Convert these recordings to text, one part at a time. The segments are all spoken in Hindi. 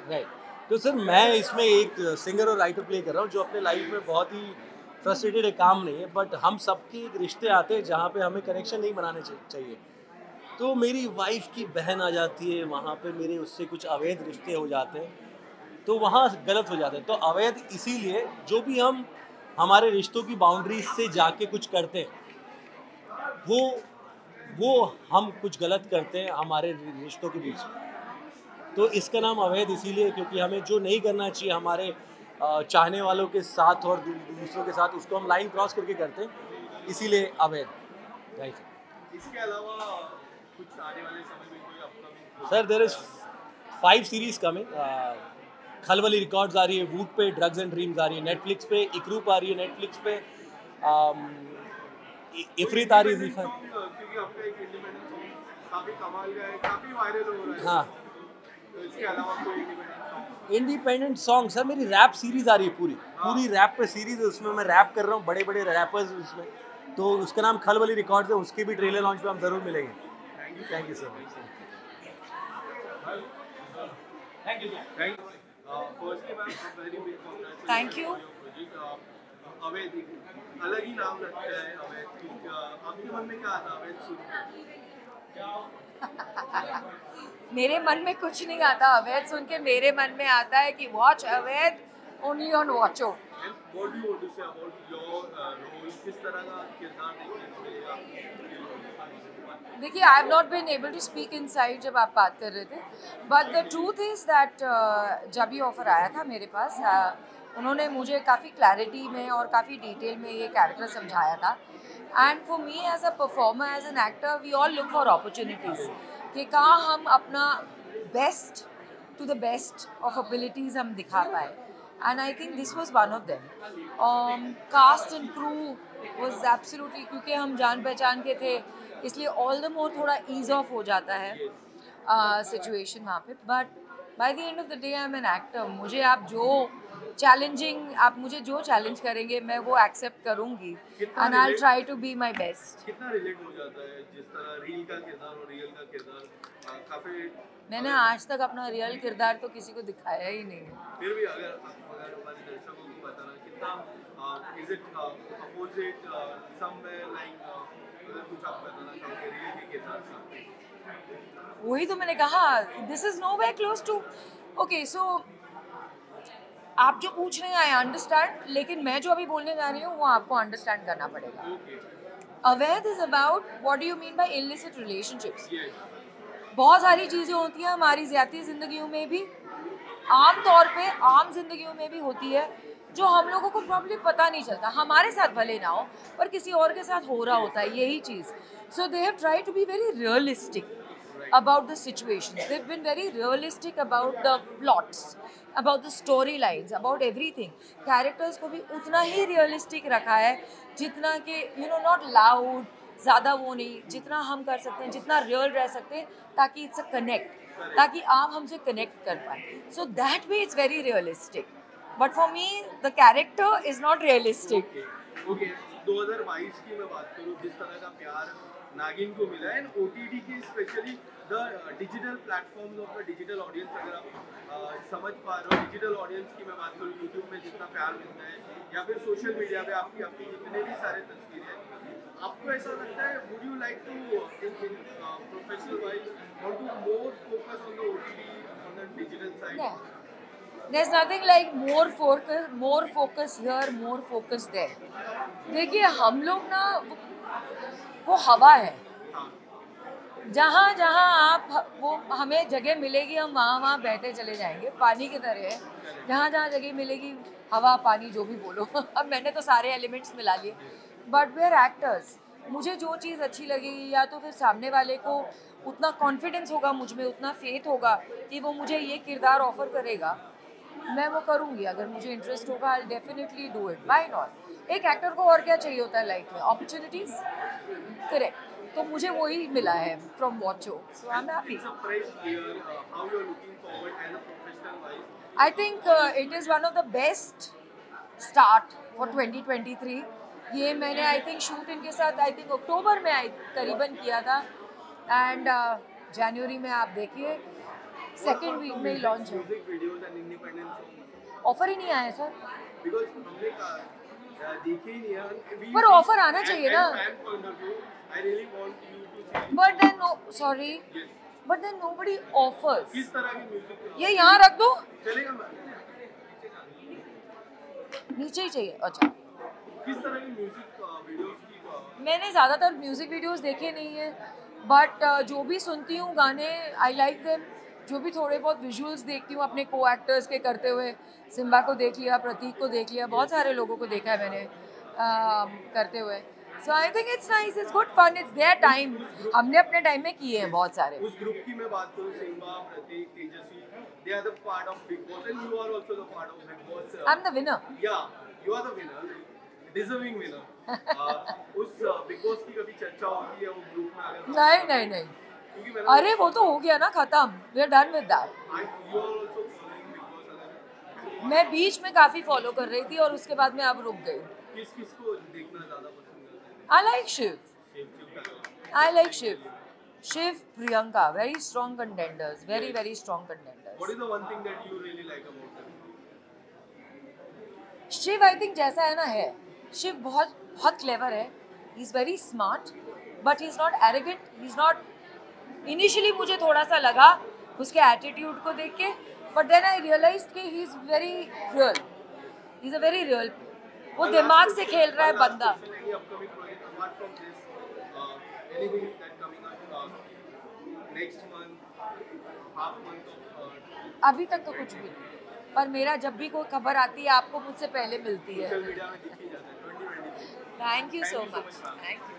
राइट। तो सर मैं इसमें एक सिंगर और राइटर प्ले कर रहा हूँ जो अपने लाइफ में बहुत ही फ्रस्ट्रेटेड है, काम नहीं है, बट हम सबके एक रिश्ते आते हैं जहाँ पे हमें कनेक्शन नहीं बनाने चाहिए। तो मेरी वाइफ की बहन आ जाती है वहाँ पे, मेरे उससे कुछ अवैध रिश्ते हो जाते हैं, तो वहाँ गलत हो जाता है। तो अवैध इसीलिए जो भी हम हमारे रिश्तों की बाउंड्रीज से जाके कुछ करते हैं, वो वो हम कुछ गलत करते हैं हमारे रिश्तों के बीच। तो इसका नाम अवैध इसीलिए क्योंकि हमें जो नहीं करना चाहिए हमारे चाहने वालों के साथ और दूसरों के साथ, उसको हम लाइन क्रॉस करके करते हैं, इसीलिए अवैध। राइट इसके अलावा कुछ आने वाले समय में कोई upcoming sir, there is 5 series coming. Khalbali records आ रही है, वूट पे ड्रग्स एंड ड्रीम्स आ रही है, नेटफ्लिक्स पे इकरूप आ रही है, नेटफ्लिक्स पे इफरीत आ रही है, क्योंकि आपका एक इंडिपेंडेंट सॉन्ग काफी कमाल का है, काफी वायरल हो रहा है। हाँ तो इसके अलावा कोई independent song? Independent song sir, मेरी रैप सीरीज आ रही है, पूरी रैप पे सीरीज है, उसमें मैं रैप कर रहा हूँ, बड़े बड़े रैपर्स उसमें। तो उसका नाम खलबली रिकॉर्ड्स है, उसके भी ट्रेलर लॉन्च पे हम जरूर मिलेंगे। Thank you sir much. Thank you. Firstly ma'am very big congratulation. Thank you. अवैध अलग ही नाम रखते हैं अवैध। आपके मन में क्या आता है अवैध सुन मेरे मन में कुछ नहीं आता अवैध सुन के, मेरे मन में आता है कि watch Avaidh only on Watcho. What do you want to say about your role? किस तरह का किरदार देखने को मिलेगा? देखिए, I have not been able to speak inside जब आप बात कर रहे थे, but the truth is that जब ये ऑफ़र आया था मेरे पास, उन्होंने मुझे काफ़ी क्लैरिटी में और काफ़ी डिटेल में ये कैरेक्टर समझाया था। And for me as a performer, as an actor, we all look for opportunities कि कहाँ हम अपना best to the best of abilities हम दिखा पाए। And I think this was one of them. Cast and crew was absolutely, क्योंकि हम जान पहचान के थे, इसलिए ऑल द मोर थोड़ा ईज ऑफ हो जाता है सिचुएशन वहाँ पे। But by the end of the day I am an actor. मुझे आप मुझे जो चैलेंज करेंगे मैं वो एक्सेप्ट करूँगी, and I will try to be my best. कितना रिलेट हो जाता है जिस तरह रील का किरदार और रियल का किरदार काफी? मैंने आज तक अपना रियल किरदार तो किसी को दिखाया ही नहीं है। फिर भी अगर हमारे दर्शकों को बताना कितना is it opposite somewhere like, अगर कुछ आप बताना चाहोगे रियल के किरदार से? वही तो मैंने कहा, this is no way close to. Okay, so आप जो पूछ रहे हैं आई अंडरस्टैंड, लेकिन मैं जो अभी बोलने जा रही हूँ वो आपको अंडरस्टैंड करना पड़ेगा। अवैध is about what do you mean by illicit relationships. बहुत सारी चीज़ें होती हैं हमारी ज़्यादती ज़िंदगियों में भी, आम तौर पे आम जिंदगियों में भी होती है, जो हम लोगों को प्रॉब्लम पता नहीं चलता, हमारे साथ भले ना हो पर किसी और के साथ हो रहा होता है यही चीज़। So they have try to be very realistic about the situations. They've been very realistic about the plots, about the storylines, about everything. Characters को भी उतना ही realistic रखा है जितना कि not loud, ज़्यादा वो नहीं, जितना हम कर सकते हैं, जितना real रह सकते हैं, ताकि it's a connect, ताकि आप हमसे connect कर पाएं. So that way it's very realistic. But for me, the character is not realistic. Okay. 2022 की मैं बात करूँ, जिस तरह का प्यार नागिन को मिला है, OTT की specially the digital platforms of the digital audience, अगर आप समझ पा रहे हो, डिजिटल ऑडियंस की मैं बात करूँ, यूट्यूब में जितना प्यार मिलता है या फिर सोशल मीडिया पे आपकी अपनी जितने भी सारे तस्वीरें हैं, आपको ऐसा लगता है would you like to in professional wise want to more focus on the OTT on the digital side? There's nothing like more focus here, more focus there. देखिए, हम लोग ना वो हवा है, जहाँ जहाँ आप वो हमें जगह मिलेगी हम वहाँ बहते चले जाएंगे, पानी की तरह है। जहाँ जहाँ जगह मिलेगी, हवा पानी जो भी बोलो अब मैंने तो सारे एलिमेंट्स मिला लिए। बट वी आर एक्टर्स, मुझे जो चीज़ अच्छी लगेगी या तो फिर सामने वाले को उतना कॉन्फिडेंस होगा मुझ में, उतना फेथ होगा कि वो मुझे ये किरदार ऑफर करेगा, मैं वो करूँगी। अगर मुझे इंटरेस्ट होगा I definitely do it, why not. एक एक्टर को और क्या चाहिए होता है लाइफ में? Opportunities, correct. तो मुझे वही मिला है from Watcho, so I am happy. I think it is one of the best start for 2023। ये मैंने आई थिंक शूट इनके साथ आई थिंक अक्टूबर में करीबन किया था, एंड जनवरी में आप देखिए सेकेंड वीक में ही लॉन्च है। Music videos and independent songs offer ही नहीं आया सर, बिकॉज़ हमने देखे ही नहीं है पर ऑफर आना चाहिए ना। Fan point of view I really want you to see but then no, sorry, but then nobody offers. किस तरह की म्यूजिक ये यहाँ रख दो, चलेगा मैम नीचे ही चाहिए। अच्छा, किस तरह की म्यूजिक वीडियोस की मैंने ज़्यादातर म्यूज़िक वीडियोस देखे नहीं है, बट जो भी सुनती हूँ गाने आई लाइक देम। जो भी थोड़े बहुत विजुअल्स देखती हूँ अपने को एक्टर्स के करते हुए, सिम्बा को देख लिया, प्रतीक को देख लिया, बहुत सारे लोगों को देखा है मैंने करते हुए। So I think it's nice, it's good fun, it's their time. हमने अपने टाइम में किए हैं बहुत सारे। उस ग्रुप की मैं बात करूं Simba Prateek Tejasswi they are the part of Bigg Boss and you are also the part of Bigg Boss I am the winner. या you are the winner deserving winner उस बिग बॉस की कभी चर्चा होती है वो ग्रुप में अगर नहीं नहीं नहीं, क्योंकि मैंने अरे वो तो हो गया ना खत्म, we are done with that. You are also following Bigg Boss अगर मैं बीच में काफ़ी फॉलो कर रही थी और उसके बाद मैं अब रुक गई। किस किस को देखना ज्यादा पसंद करते हैं I like Shiv, I like Shiv. Shiv, Priyanka, very strong contenders. Very, very strong contenders. What is the one thing that you really like about them? Shiv I think जैसा है ना है। शिव बहुत बहुत क्लेवर है, he is very smart, but he is not arrogant, he is not. Initially मुझे थोड़ा सा लगा उसके एटीट्यूड को देख के, बट देन आई रियलाइज कि ही is very real, he is a very real. वो दिमाग से खेल रहा है बंदा। Any upcoming project apart from this? Anything that coming up next month, half month of अभी तक तो कुछ भी नहीं, पर मेरा जब भी कोई खबर आती है आपको मुझसे पहले मिलती है। social media में दिख ही जाता है 2023. Thank you so Thank you so much, much, ma'am. Thank you.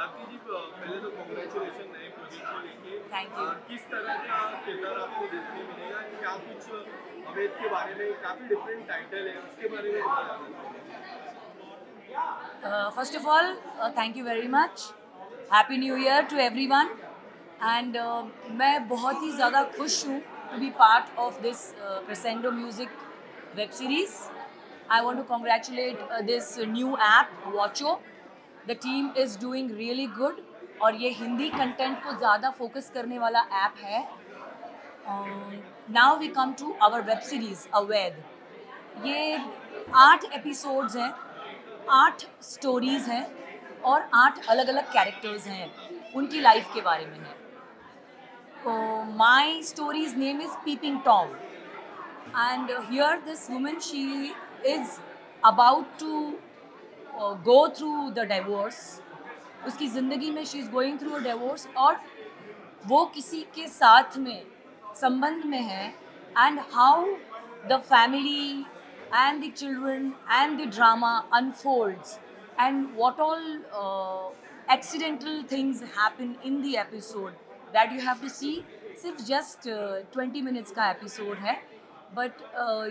आपकी जी पहले तो कॉन्ग्रेचुलेशन नए प्रोजेक्ट को लेके Thank you. किस तरह का किरदार आपको देखने मिलेगा क्या कुछ अवैध के बारे में काफ़ी डिफरेंट टाइटल है उसके बारे में बताना First of all, thank you very much. Happy New Year to everyone. And मैं बहुत ही ज़्यादा खुश हूँ to be part of this Crescendo Music web series. I want to congratulate this new app, Watcho. The team is doing really good. और ये हिंदी कंटेंट को ज़्यादा फोकस करने वाला ऐप है। Now we come to our web series, अवैध। ये 8 एपिसोड्स हैं, 8 स्टोरीज़ हैं और 8 अलग अलग कैरेक्टर्स हैं, उनकी लाइफ के बारे में है। My story's name is Peeping Tom, and here this woman, she is about to go through the divorce. उसकी ज़िंदगी में she is going through a divorce और वो किसी के साथ में संबंध में है, and how the family and the children and the drama unfolds and what all accidental things happen in the episode that you have to see. सिर्फ जस्ट 20 मिनट्स का एपिसोड है, बट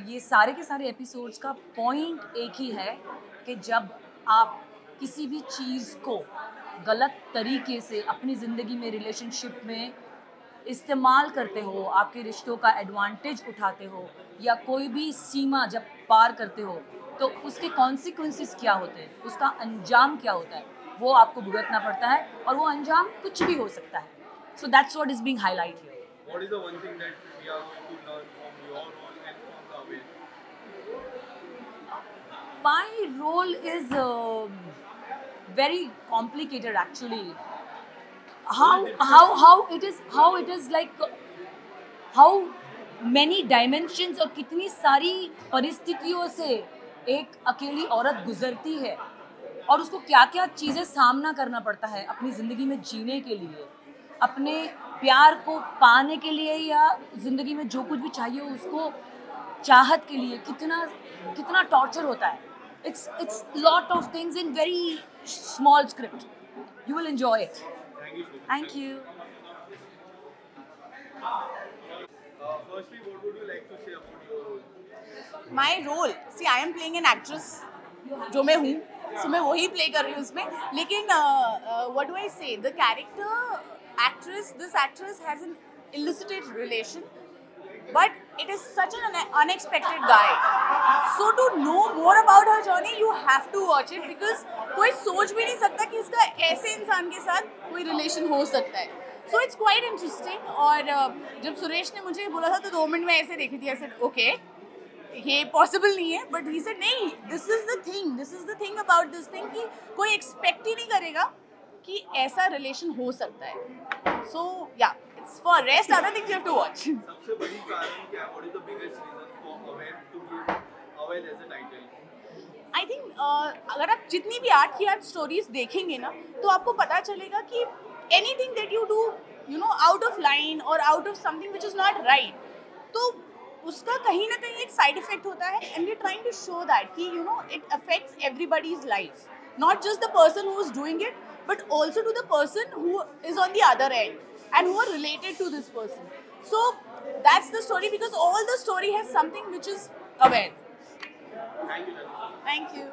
ये सारे के सारे एपिसोड्स का पॉइंट एक ही है कि जब आप किसी भी चीज़ को गलत तरीके से अपनी ज़िंदगी में, रिलेशनशिप में इस्तेमाल करते हो, आपके रिश्तों का एडवांटेज उठाते हो या कोई भी सीमा जब पार करते हो, तो उसके कॉन्सिक्वेंसेस क्या होते हैं, उसका अंजाम क्या होता है, वो आपको भुगतना पड़ता है और वो अंजाम कुछ भी हो सकता है। So that's what is being highlight here. What is the one thing that we are going to learn from your role and from the way? My role is very complicated actually. How it is like how many dimensions और कितनी सारी परिस्थितियों से एक अकेली औरत गुजरती है और उसको क्या क्या चीज़ें सामना करना पड़ता है अपनी ज़िंदगी में जीने के लिए, अपने प्यार को पाने के लिए या ज़िंदगी में जो कुछ भी चाहिए उसको चाहत के लिए कितना टॉर्चर होता है। It's lot of things in very small script. You will enjoy it. Thank you so much. Thank you. Firstly, what would you like to say about your role? My role, see, I am playing an actress, जो मैं हूँ, so मैं वही play कर रही हूँ उसमें. लेकिन what do I say? The character actress, this actress has an illicit relation, but it is such an unexpected guy. So to know more about her journey, you have to watch it because कोई सोच भी नहीं सकता कि इसका ऐसे इंसान के साथ कोई रिलेशन हो सकता है. So it's quite interesting. और जब सुरेश ने मुझे बोला था तो 2 मिनट में ऐसे देखी थी. I said okay, ये पॉसिबल नहीं है. बट ही सेड नहीं, this is the thing about this thing कि कोई एक्सपेक्ट ही नहीं करेगा कि ऐसा रिलेशन हो सकता है. So yeah it's for rest other things you have to watch. सबसे बड़ी कारण क्या है? What is the biggest reason for aware to give aware as a title? I think अगर आप जितनी भी आर्ट की आर्ट स्टोरीज देखेंगे ना तो आपको पता चलेगा कि anything that you do you know out of line और out of something which is not right, तो उसका कहीं ना कहीं एक साइड इफेक्ट होता है. And we trying to show that कि you know it affects everybody's life, not just the person who is doing it but also to the person who is on the other end and who are related to this person. So that's the story because all the story has something which is aware. Thank you. Thank you.